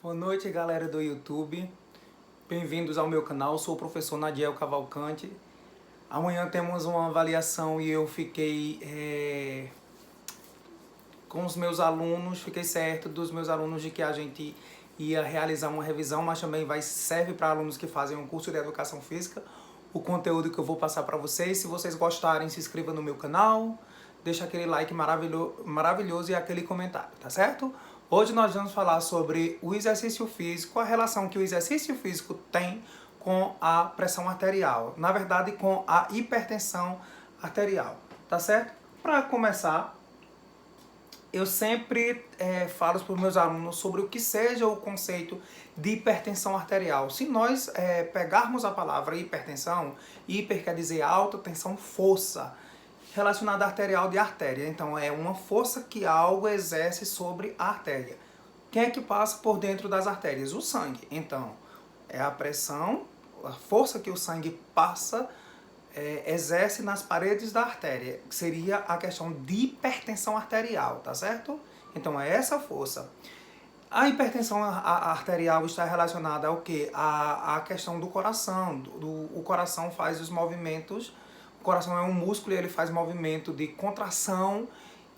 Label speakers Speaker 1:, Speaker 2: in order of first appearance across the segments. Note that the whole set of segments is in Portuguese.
Speaker 1: Boa noite, galera do YouTube. Bem-vindos ao meu canal. Sou o professor Nadiel Cavalcante. Amanhã temos uma avaliação e eu fiquei com os meus alunos, fiquei certo dos meus alunos de que a gente ia realizar uma revisão, mas também serve para alunos que fazem um curso de Educação Física. O conteúdo que eu vou passar para vocês. Se vocês gostarem, se inscreva no meu canal, deixa aquele like maravilhoso e aquele comentário, tá certo? Hoje nós vamos falar sobre o exercício físico, a relação que o exercício físico tem com a pressão arterial, na verdade com a hipertensão arterial, tá certo? Para começar, eu sempre falo para os meus alunos sobre o que seja o conceito de hipertensão arterial. Se nós pegarmos a palavra hipertensão, hiper quer dizer alta, tensão, força, relacionada à arterial de artéria. Então é uma força que algo exerce sobre a artéria. Quem é que passa por dentro das artérias? O sangue. Então é a pressão, a força que o sangue passa, exerce nas paredes da artéria, que seria a questão de hipertensão arterial, tá certo? Então é essa força. A hipertensão arterial está relacionada ao quê? A questão do coração. O coração faz os movimentos. O coração é um músculo e ele faz movimento de contração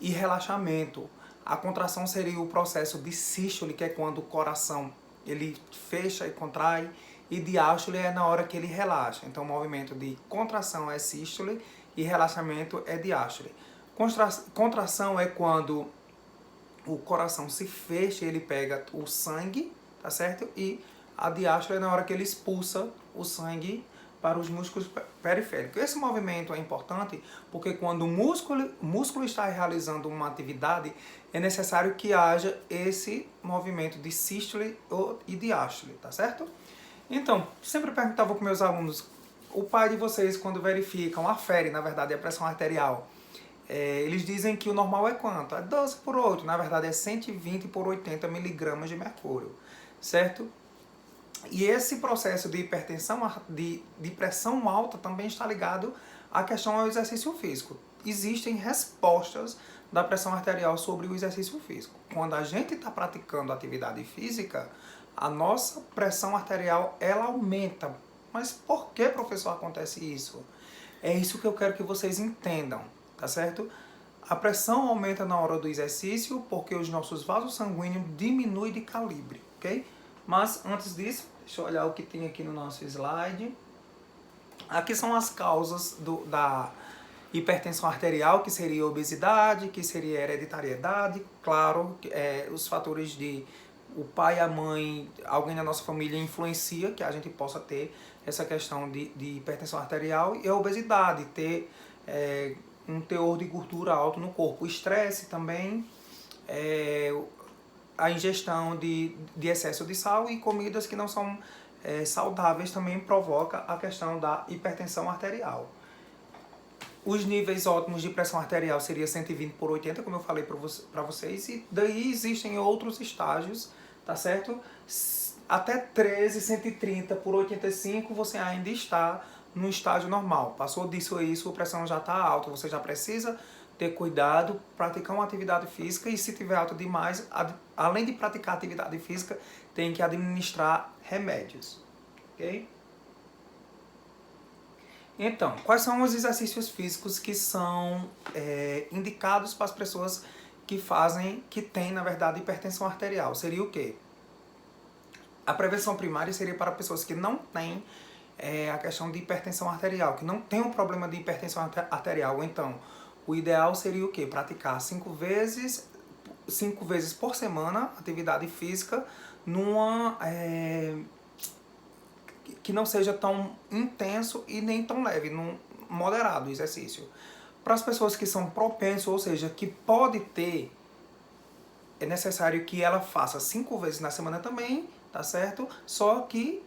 Speaker 1: e relaxamento. A contração seria o processo de sístole, que é quando o coração ele fecha e contrai, e diástole é na hora que ele relaxa. Então o movimento de contração é sístole e relaxamento é diástole. Contração é quando o coração se fecha, ele pega o sangue, tá certo? E a diástole é na hora que ele expulsa o sangue para os músculos periféricos. Esse movimento é importante porque quando o músculo está realizando uma atividade, é necessário que haja esse movimento de sístole e diástole, tá certo? Então, sempre perguntava para meus alunos, o pai de vocês, quando verificam, afere, na verdade, a pressão arterial, eles dizem que o normal é quanto? É 12 por 8, na verdade é 120 por 80 miligramas de mercúrio, certo? E esse processo de hipertensão, de pressão alta, também está ligado à questão ao exercício físico. Existem respostas da pressão arterial sobre o exercício físico. Quando a gente está praticando atividade física, a nossa pressão arterial ela aumenta. Mas por que, professor, acontece isso? É isso que eu quero que vocês entendam, tá certo? A pressão aumenta na hora do exercício porque os nossos vasos sanguíneos diminuem de calibre, ok? Mas antes disso, deixa eu olhar o que tem aqui no nosso slide. Aqui são as causas da hipertensão arterial, que seria obesidade, que seria hereditariedade, claro, os fatores de o pai, a mãe, alguém da nossa família influencia que a gente possa ter essa questão de hipertensão arterial, e a obesidade, ter um teor de gordura alto no corpo. O estresse também, a ingestão de excesso de sal e comidas que não são saudáveis também provoca a questão da hipertensão arterial. Os níveis ótimos de pressão arterial seria 120 por 80, como eu falei para vocês, e daí existem outros estágios, tá certo? Até 13, 130 por 85 você ainda está no estágio normal. Passou disso aí, sua pressão já está alta, você já precisa ter cuidado, praticar uma atividade física, e se tiver alta demais, além de praticar atividade física, tem que administrar remédios, ok? Então, quais são os exercícios físicos que são indicados para as pessoas que têm, na verdade, hipertensão arterial? Seria o quê? A prevenção primária seria para pessoas que não têm a questão de hipertensão arterial, que não tem um problema de hipertensão arterial. Então, o ideal seria o quê? Praticar 5 vezes por semana atividade física que não seja tão intenso e nem tão leve, num moderado exercício. Para as pessoas que são propensas, ou seja, que pode ter, é necessário que ela faça 5 vezes na semana também, tá certo? Só que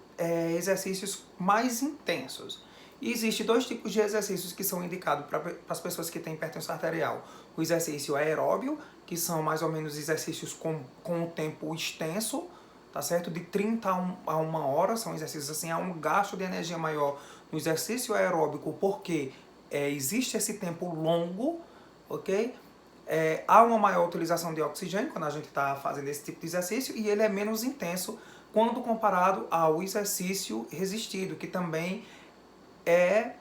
Speaker 1: exercícios mais intensos. E existem 2 tipos de exercícios que são indicados para as pessoas que têm hipertensão arterial. O exercício aeróbio, que são mais ou menos exercícios com um tempo extenso, tá certo? De 30 a 1 hora, são exercícios assim, há um gasto de energia maior no exercício aeróbico, porque existe esse tempo longo, ok? há uma maior utilização de oxigênio quando a gente está fazendo esse tipo de exercício e ele é menos intenso quando comparado ao exercício resistido, que também é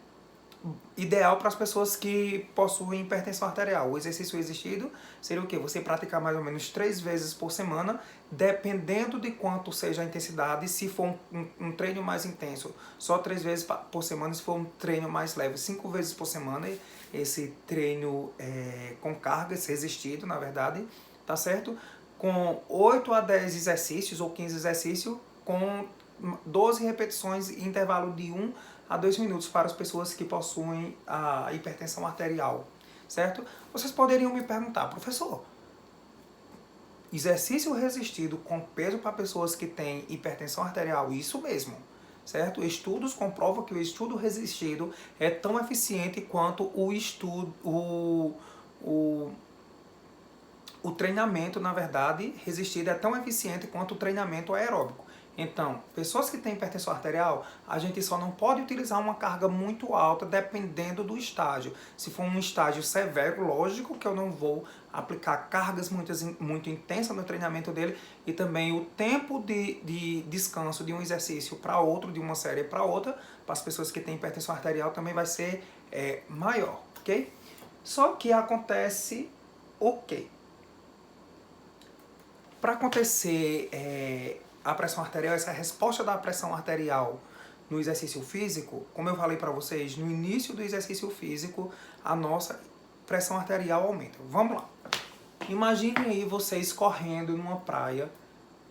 Speaker 1: ideal para as pessoas que possuem hipertensão arterial. O exercício resistido seria o quê? Você praticar mais ou menos 3 vezes por semana, dependendo de quanto seja a intensidade. Se for um treino mais intenso, só 3 vezes por semana. Se for um treino mais leve, 5 vezes por semana. Esse treino com cargas, resistido, na verdade, tá certo? Com 8 a 10 exercícios ou 15 exercícios, com 12 repetições em intervalo de 1 a 2 minutos para as pessoas que possuem a hipertensão arterial, certo? Vocês poderiam me perguntar, professor, exercício resistido com peso para pessoas que têm hipertensão arterial? Isso mesmo, certo? Estudos comprovam que o estudo resistido é tão eficiente quanto o treinamento, na verdade, resistido é tão eficiente quanto o treinamento aeróbico. Então, pessoas que têm hipertensão arterial, a gente só não pode utilizar uma carga muito alta dependendo do estágio. Se for um estágio severo, lógico que eu não vou aplicar cargas muito intensas no treinamento dele, e também o tempo de descanso de um exercício para outro, de uma série para outra, para as pessoas que têm hipertensão arterial também vai ser maior, ok? Só que acontece o quê? Para acontecer a pressão arterial, essa resposta da pressão arterial no exercício físico, como eu falei para vocês, no início do exercício físico, a nossa pressão arterial aumenta. Vamos lá. Imaginem aí vocês correndo numa praia.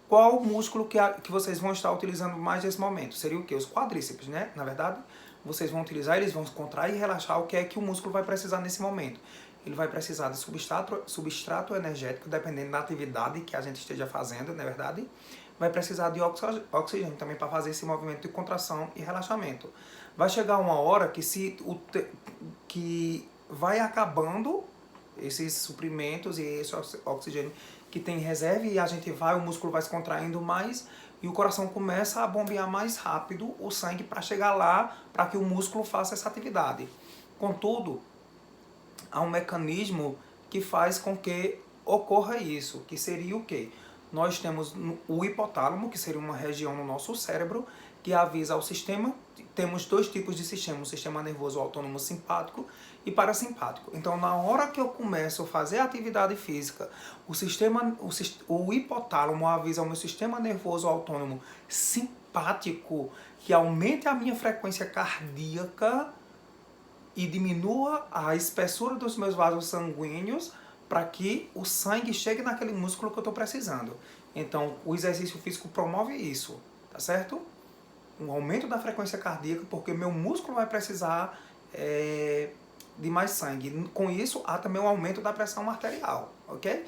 Speaker 1: Qual o músculo que vocês vão estar utilizando mais nesse momento? Seria o quê? Os quadríceps, né? Na verdade, vocês vão utilizar, eles vão contrair e relaxar. O que é que o músculo vai precisar nesse momento? Ele vai precisar de substrato energético, dependendo da atividade que a gente esteja fazendo, na verdade. Vai precisar de oxigênio também para fazer esse movimento de contração e relaxamento. Vai chegar uma hora que vai acabando esses suprimentos e esse oxigênio que tem em reserva, e o músculo vai se contraindo mais e o coração começa a bombear mais rápido o sangue para chegar lá, para que o músculo faça essa atividade. Contudo, há um mecanismo que faz com que ocorra isso, que seria o quê? Nós temos o hipotálamo, que seria uma região no nosso cérebro, que avisa ao sistema. Temos 2 tipos de sistema, o sistema nervoso autônomo simpático e parasimpático. Então, na hora que eu começo a fazer a atividade física, o hipotálamo avisa ao meu sistema nervoso autônomo simpático que aumente a minha frequência cardíaca e diminua a espessura dos meus vasos sanguíneos para que o sangue chegue naquele músculo que eu estou precisando. Então, o exercício físico promove isso, tá certo? Um aumento da frequência cardíaca, porque meu músculo vai precisar de mais sangue. Com isso, há também um aumento da pressão arterial, ok?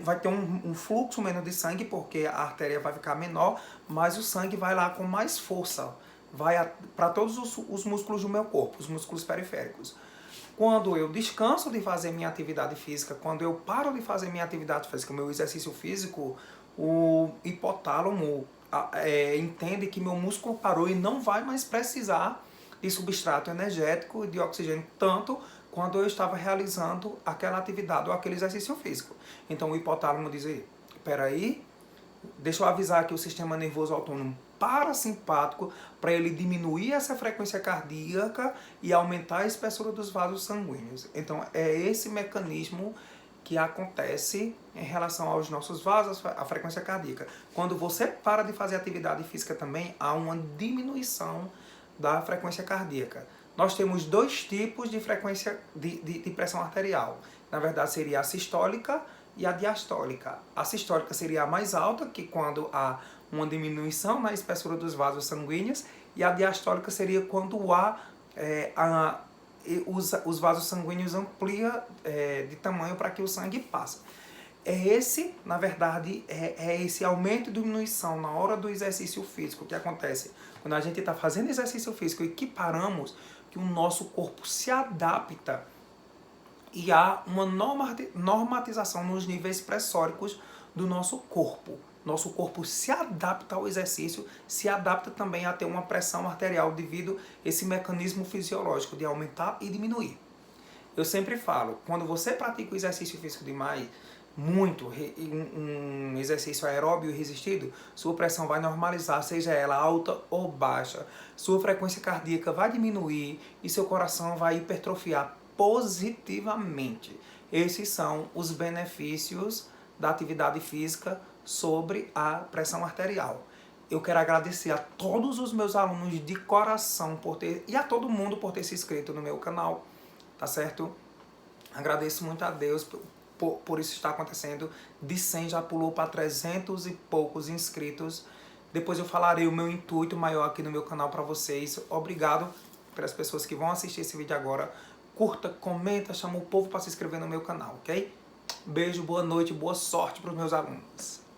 Speaker 1: Vai ter um fluxo menos de sangue, porque a artéria vai ficar menor, mas o sangue vai lá com mais força, vai para todos os músculos do meu corpo, os músculos periféricos. Quando eu descanso de fazer minha atividade física, quando eu paro de fazer minha atividade física, meu exercício físico, o hipotálamo entende que meu músculo parou e não vai mais precisar de substrato energético e de oxigênio tanto quando eu estava realizando aquela atividade ou aquele exercício físico. Então o hipotálamo diz: espera aí, deixa eu avisar aqui o sistema nervoso autônomo parasimpático para ele diminuir essa frequência cardíaca e aumentar a espessura dos vasos sanguíneos. Então é esse mecanismo que acontece em relação aos nossos vasos, a frequência cardíaca. Quando você para de fazer atividade física também, há uma diminuição da frequência cardíaca. Nós temos 2 tipos de frequência de pressão arterial. Na verdade, seria a sistólica e a diastólica. A sistólica seria a mais alta, que quando há uma diminuição na espessura dos vasos sanguíneos, e a diastólica seria quando há os vasos sanguíneos ampliam de tamanho para que o sangue passe. Esse, na verdade, esse aumento e diminuição na hora do exercício físico que acontece quando a gente está fazendo exercício físico e que paramos, que o nosso corpo se adapta e há uma normatização nos níveis pressóricos do nosso corpo. Nosso corpo se adapta ao exercício, se adapta também a ter uma pressão arterial devido a esse mecanismo fisiológico de aumentar e diminuir. Eu sempre falo, quando você pratica o exercício físico demais, muito, um exercício aeróbio resistido, sua pressão vai normalizar, seja ela alta ou baixa. Sua frequência cardíaca vai diminuir e seu coração vai hipertrofiar positivamente. Esses são os benefícios da atividade física sobre a pressão arterial. Eu quero agradecer a todos os meus alunos de coração e a todo mundo por ter se inscrito no meu canal, tá certo? Agradeço muito a Deus por isso estar acontecendo. De 100 já pulou para 300 e poucos inscritos. Depois eu falarei o meu intuito maior aqui no meu canal para vocês. Obrigado pelas pessoas que vão assistir esse vídeo agora. Curta, comenta, chama o povo para se inscrever no meu canal, ok? Beijo, boa noite, boa sorte para os meus alunos.